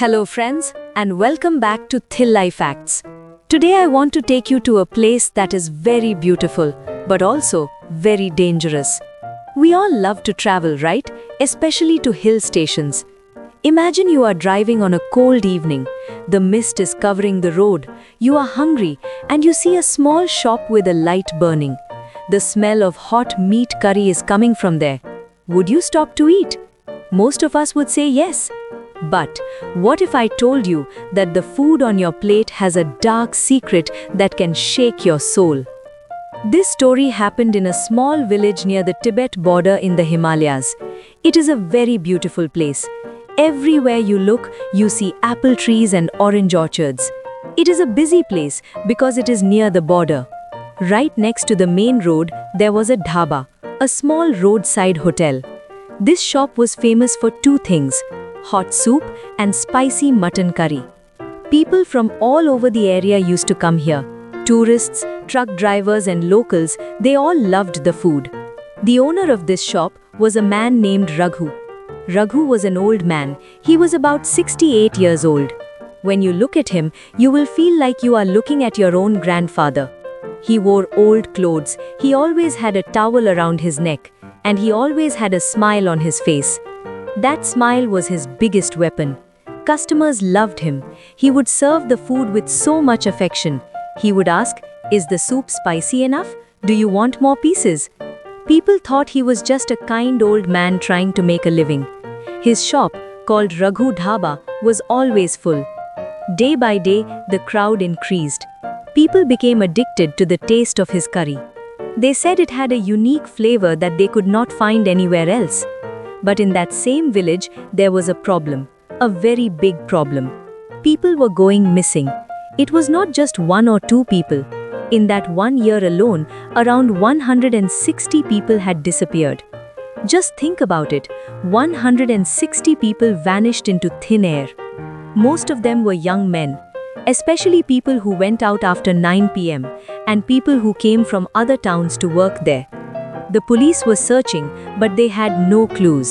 Hello friends, and welcome back to Thillai Facts. Today I want to take you to a place that is very beautiful, but also very dangerous. We all love to travel, right? Especially to hill stations. Imagine you are driving on a cold evening. The mist is covering the road. You are hungry, and you see a small shop with a light burning. The smell of hot meat curry is coming from there. Would you stop to eat? Most of us would say yes. But what if I told you that the food on your plate has a dark secret that can shake your soul? This story happened in a small village near the Tibet border in the Himalayas. It is a very beautiful place. Everywhere you look, you see apple trees and orange orchards. It is a busy place because it is near the border. Right next to the main road, there was a dhaba, a small roadside hotel. This shop was famous for two things: hot soup and spicy mutton curry. People from all over the area used to come here. Tourists, truck drivers and locals, they all loved the food. The owner of this shop was a man named Raghu. Raghu was an old man. He was about 68 years old. When you look at him, you will feel like you are looking at your own grandfather. He wore old clothes, he always had a towel around his neck, and he always had a smile on his face. That smile was his biggest weapon. Customers loved him. He would serve the food with so much affection. He would ask, "Is the soup spicy enough? Do you want more pieces?" People thought he was just a kind old man trying to make a living. His shop, called Raghu Dhaba, was always full. Day by day, the crowd increased. People became addicted to the taste of his curry. They said it had a unique flavor that they could not find anywhere else. But in that same village, there was a problem, a very big problem. People were going missing. It was not just one or two people. In that 1 year alone, around 160 people had disappeared. Just think about it, 160 people vanished into thin air. Most of them were young men, especially people who went out after 9 p.m. and people who came from other towns to work there. The police were searching, but they had no clues.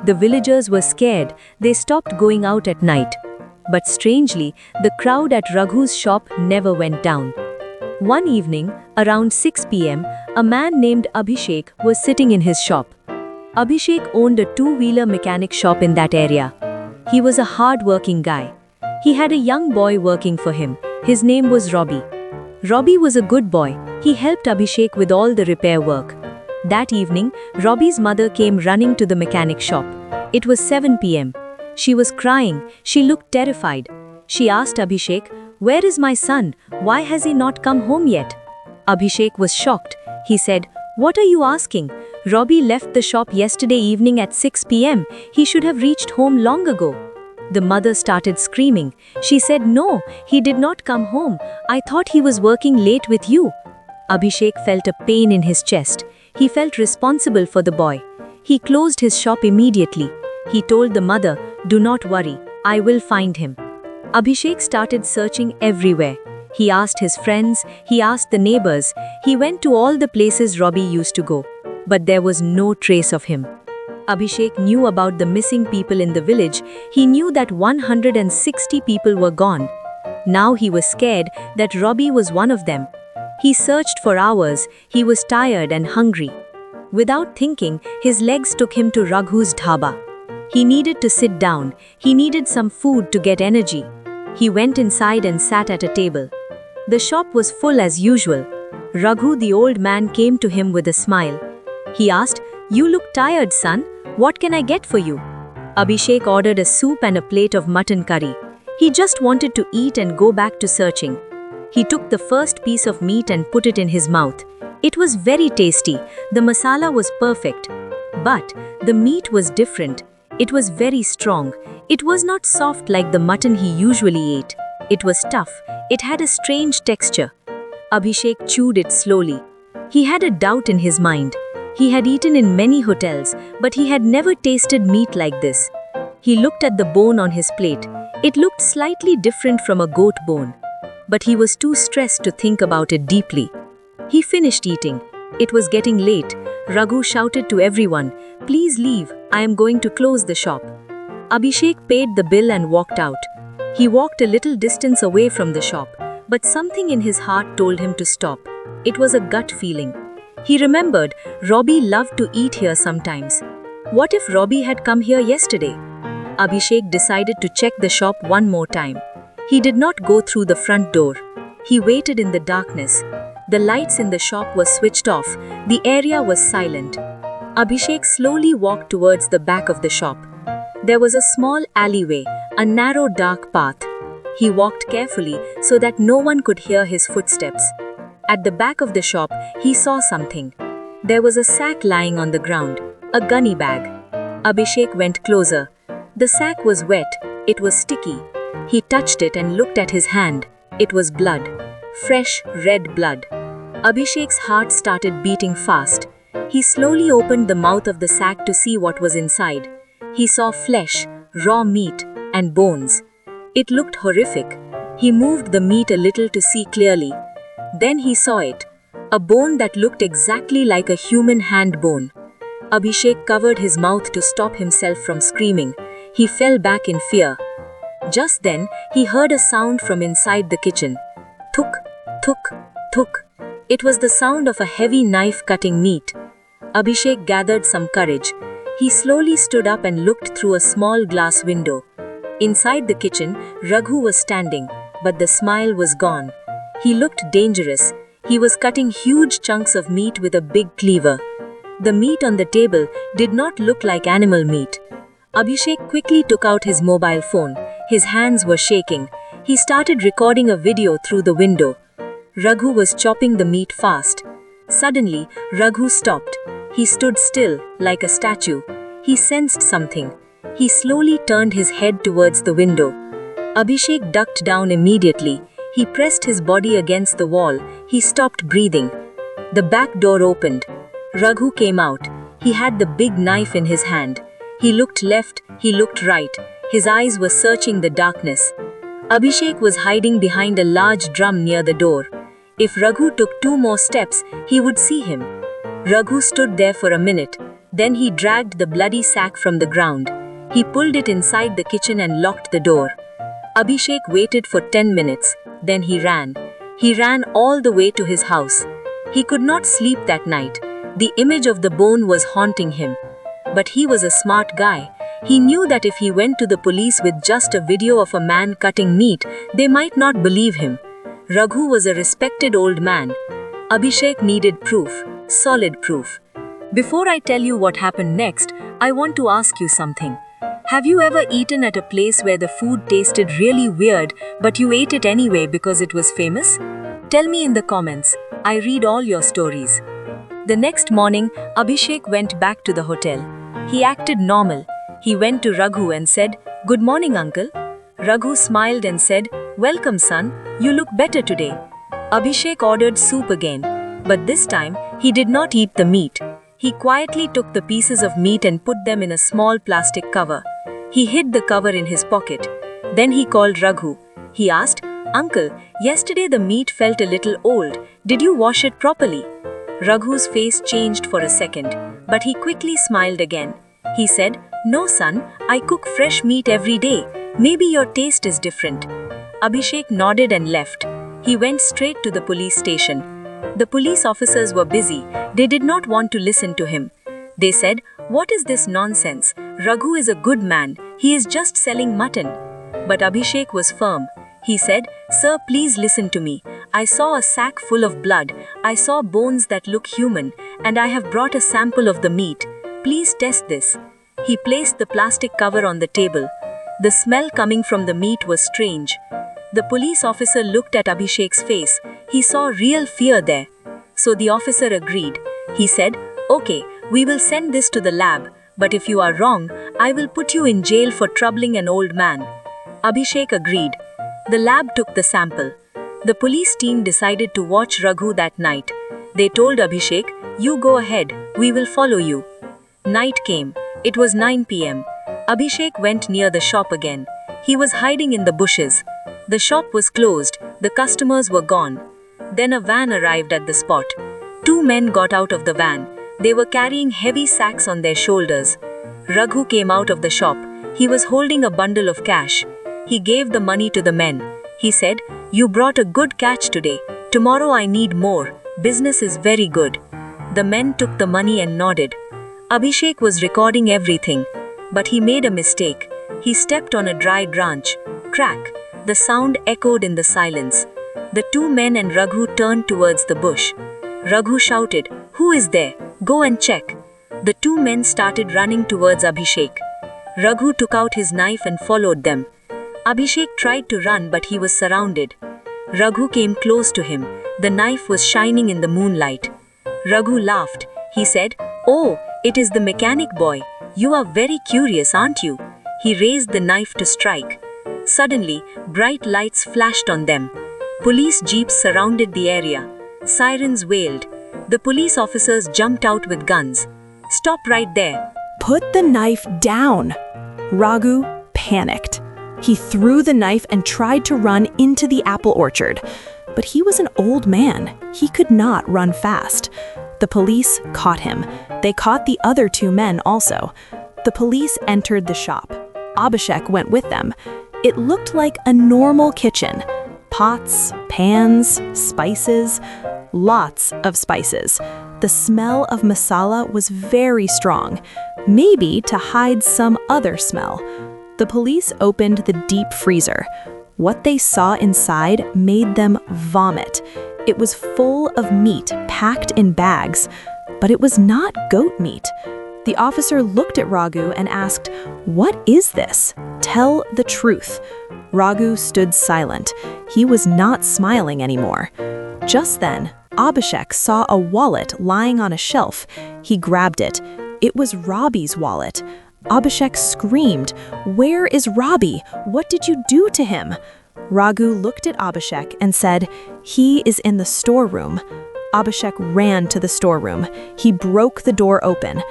The villagers were scared. They stopped going out at night. But strangely, the crowd at Raghu's shop never went down. One evening, around 6 p.m., a man named Abhishek was sitting in his shop. Abhishek owned a two-wheeler mechanic shop in that area. He was a hard-working guy. He had a young boy working for him. His name was Robbie. Robbie was a good boy. He helped Abhishek with all the repair work. That evening, Robbie's mother came running to the mechanic shop. It was 7 p.m. She was crying. She looked terrified. She asked Abhishek, "Where is my son? Why has he not come home yet?" Abhishek was shocked. He said, "What are you asking? Robbie left the shop yesterday evening at 6 p.m. He should have reached home long ago." The mother started screaming. She said, "No, he did not come home. I thought he was working late with you." Abhishek felt a pain in his chest. He felt responsible for the boy. He closed his shop immediately. He told the mother, "Do not worry, I will find him." Abhishek started searching everywhere. He asked his friends, he asked the neighbors, he went to all the places Robbie used to go. But there was no trace of him. Abhishek knew about the missing people in the village. He knew that 160 people were gone. Now he was scared that Robbie was one of them. He searched for hours. He was tired and hungry. Without thinking, his legs took him to Raghu's dhaba. He needed to sit down. He needed some food to get energy. He went inside and sat at a table. The shop was full as usual. Raghu, the old man, came to him with a smile. He asked, "You look tired, son. What can I get for you?" Abhishek ordered a soup and a plate of mutton curry. He just wanted to eat and go back to searching. He took the first piece of meat and put it in his mouth. It was very tasty. The masala was perfect. But the meat was different. It was very strong. It was not soft like the mutton he usually ate. It was tough. It had a strange texture. Abhishek chewed it slowly. He had a doubt in his mind. He had eaten in many hotels, but he had never tasted meat like this. He looked at the bone on his plate. It looked slightly different from a goat bone. But he was too stressed to think about it deeply. He finished eating. It was getting late. Raghu shouted to everyone, "Please leave, I am going to close the shop." Abhishek paid the bill and walked out. He walked a little distance away from the shop, but something in his heart told him to stop. It was a gut feeling. He remembered Robbie loved to eat here sometimes. What if Robbie had come here yesterday? Abhishek decided to check the shop one more time. He did not go through the front door. He waited in the darkness. The lights in the shop were switched off. The area was silent. Abhishek slowly walked towards the back of the shop. There was a small alleyway, a narrow dark path. He walked carefully so that no one could hear his footsteps. At the back of the shop, he saw something. There was a sack lying on the ground, a gunny bag. Abhishek went closer. The sack was wet. It was sticky. He touched it and looked at his hand. It was blood. Fresh, red blood. Abhishek's heart started beating fast. He slowly opened the mouth of the sack to see what was inside. He saw flesh, raw meat, and bones. It looked horrific. He moved the meat a little to see clearly. Then he saw it. A bone that looked exactly like a human hand bone. Abhishek covered his mouth to stop himself from screaming. He fell back in fear. Just then, he heard a sound from inside the kitchen. Thuk, thuk, thuk. It was the sound of a heavy knife cutting meat. Abhishek gathered some courage. He slowly stood up and looked through a small glass window. Inside the kitchen, Raghu was standing, but the smile was gone. He looked dangerous. He was cutting huge chunks of meat with a big cleaver. The meat on the table did not look like animal meat. Abhishek quickly took out his mobile phone. His hands were shaking. He started recording a video through the window. Raghu was chopping the meat fast. Suddenly, Raghu stopped. He stood still, like a statue. He sensed something. He slowly turned his head towards the window. Abhishek ducked down immediately. He pressed his body against the wall. He stopped breathing. The back door opened. Raghu came out. He had the big knife in his hand. He looked left, he looked right. His eyes were searching the darkness. Abhishek was hiding behind a large drum near the door. If Raghu took 2 more steps, he would see him. Raghu stood there for a minute. Then he dragged the bloody sack from the ground. He pulled it inside the kitchen and locked the door. Abhishek waited for 10 minutes. Then he ran. He ran all the way to his house. He could not sleep that night. The image of the bone was haunting him. But he was a smart guy. He knew that if he went to the police with just a video of a man cutting meat, they might not believe him. Raghu was a respected old man. Abhishek needed proof, solid proof. Before I tell you what happened next, I want to ask you something. Have you ever eaten at a place where the food tasted really weird, but you ate it anyway because it was famous? Tell me in the comments. I read all your stories. The next morning, Abhishek went back to the hotel. He acted normal. He went to Raghu and said, "Good morning, uncle." Raghu smiled and said, "Welcome, son. You look better today." Abhishek ordered soup again. But this time, he did not eat the meat. He quietly took the pieces of meat and put them in a small plastic cover. He hid the cover in his pocket. Then he called Raghu. He asked, "Uncle, yesterday the meat felt a little old. Did you wash it properly?" Raghu's face changed for a second, but he quickly smiled again. He said, "No, son, I cook fresh meat every day. Maybe your taste is different." Abhishek nodded and left. He went straight to the police station. The police officers were busy. They did not want to listen to him. They said, "What is this nonsense? Raghu is a good man. He is just selling mutton." But Abhishek was firm. He said, "Sir, please listen to me. I saw a sack full of blood. I saw bones that look human, and I have brought a sample of the meat. Please test this." He placed the plastic cover on the table. The smell coming from the meat was strange. The police officer looked at Abhishek's face. He saw real fear there. So the officer agreed. He said, "Okay, we will send this to the lab, but if you are wrong, I will put you in jail for troubling an old man." Abhishek agreed. The lab took the sample. The police team decided to watch Raghu that night. They told Abhishek, "You go ahead, we will follow you." Night came. It was 9 p.m. Abhishek went near the shop again. He was hiding in the bushes. The shop was closed. The customers were gone. Then a van arrived at the spot. 2 men got out of the van. They were carrying heavy sacks on their shoulders. Raghu came out of the shop. He was holding a bundle of cash. He gave the money to the men. He said, "You brought a good catch today. Tomorrow I need more. Business is very good." The men took the money and nodded. Abhishek was recording everything, but he made a mistake. He stepped on a dry branch. Crack! The sound echoed in the silence. The two men and Raghu turned towards the bush. Raghu shouted, "Who is there? Go and check." The two men started running towards Abhishek. Raghu took out his knife and followed them. Abhishek tried to run, but he was surrounded. Raghu came close to him. The knife was shining in the moonlight. Raghu laughed. He said, "Oh, it is the mechanic boy. You are very curious, aren't you?" He raised the knife to strike. Suddenly, bright lights flashed on them. Police jeeps surrounded the area. Sirens wailed. The police officers jumped out with guns. "Stop right there." "Put the knife down!" Raghu panicked. He threw the knife and tried to run into the apple orchard. But he was an old man. He could not run fast. The police caught him. They caught the other two men also. The police entered the shop. Abhishek went with them. It looked like a normal kitchen. Pots, pans, spices, lots of spices. The smell of masala was very strong, maybe to hide some other smell. The police opened the deep freezer. What they saw inside made them vomit. It was full of meat packed in bags, but it was not goat meat. The officer looked at Raghu and asked, "What is this? Tell the truth." Raghu stood silent. He was not smiling anymore. Just then, Abhishek saw a wallet lying on a shelf. He grabbed it. It was Robbie's wallet. Abhishek screamed, "Where is Robbie? What did you do to him?" Raghu looked at Abhishek and said, "He is in the storeroom." Abhishek ran to the storeroom. He broke the door open.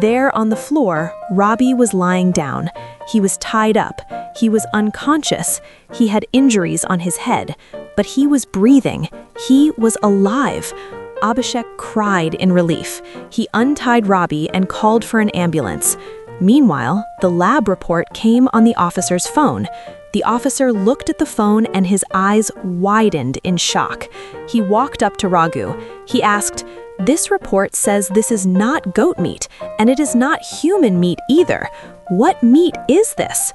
There on the floor, Robbie was lying down. He was tied up. He was unconscious. He had injuries on his head, but he was breathing. He was alive. Abhishek cried in relief. He untied Robbie and called for an ambulance. Meanwhile, the lab report came on the officer's phone. The officer looked at the phone and his eyes widened in shock. He walked up to Raghu. He asked, "This report says this is not goat meat, and it is not human meat either. What meat is this?"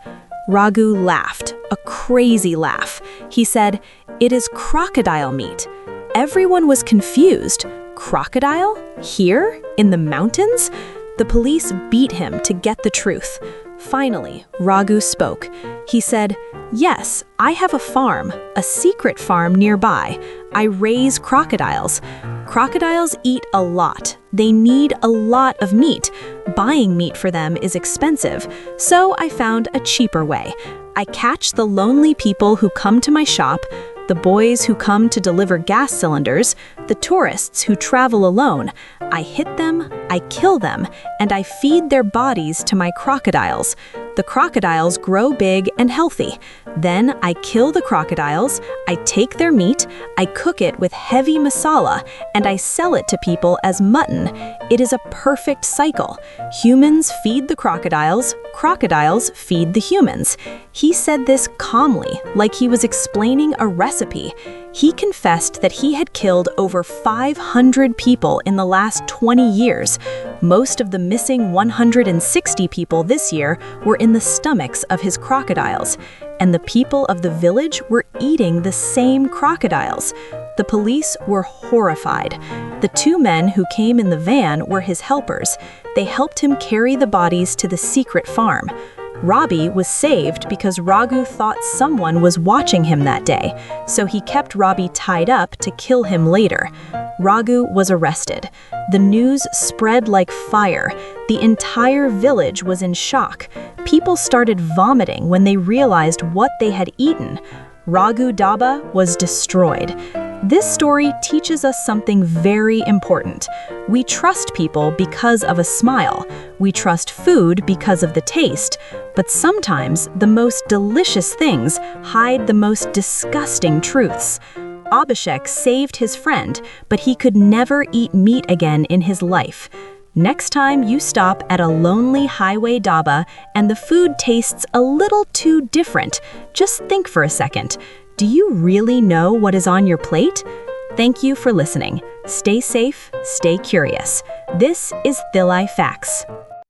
Raghu laughed, a crazy laugh. He said, "It is crocodile meat." Everyone was confused. Crocodile? Here? In the mountains? The police beat him to get the truth. Finally, Raghu spoke. He said, "Yes, I have a farm, a secret farm nearby. I raise crocodiles. Crocodiles eat a lot. They need a lot of meat. Buying meat for them is expensive, so I found a cheaper way. I catch the lonely people who come to my shop, the boys who come to deliver gas cylinders, the tourists who travel alone. I hit them, I kill them, and I feed their bodies to my crocodiles. The crocodiles grow big and healthy. Then I kill the crocodiles, I take their meat, I cook it with heavy masala, and I sell it to people as mutton. It is a perfect cycle. Humans feed the crocodiles, crocodiles feed the humans." He said this calmly, like he was explaining a recipe. He confessed that he had killed over 500 people in the last 20 years. Most of the missing 160 people this year were in the stomachs of his crocodiles, and the people of the village were eating the same crocodiles. The police were horrified. The two men who came in the van were his helpers. They helped him carry the bodies to the secret farm. Robbie was saved because Raghu thought someone was watching him that day, so he kept Robbie tied up to kill him later. Raghu was arrested. The news spread like fire. The entire village was in shock. People started vomiting when they realized what they had eaten. Raghu Dhaba was destroyed. This story teaches us something very important. We trust people because of a smile. We trust food because of the taste. But sometimes the most delicious things hide the most disgusting truths. Abhishek saved his friend, but he could never eat meat again in his life. Next time you stop at a lonely highway dhaba and the food tastes a little too different, just think for a second. Do you really know what is on your plate? Thank you for listening. Stay safe, stay curious. This is Thillai Facts.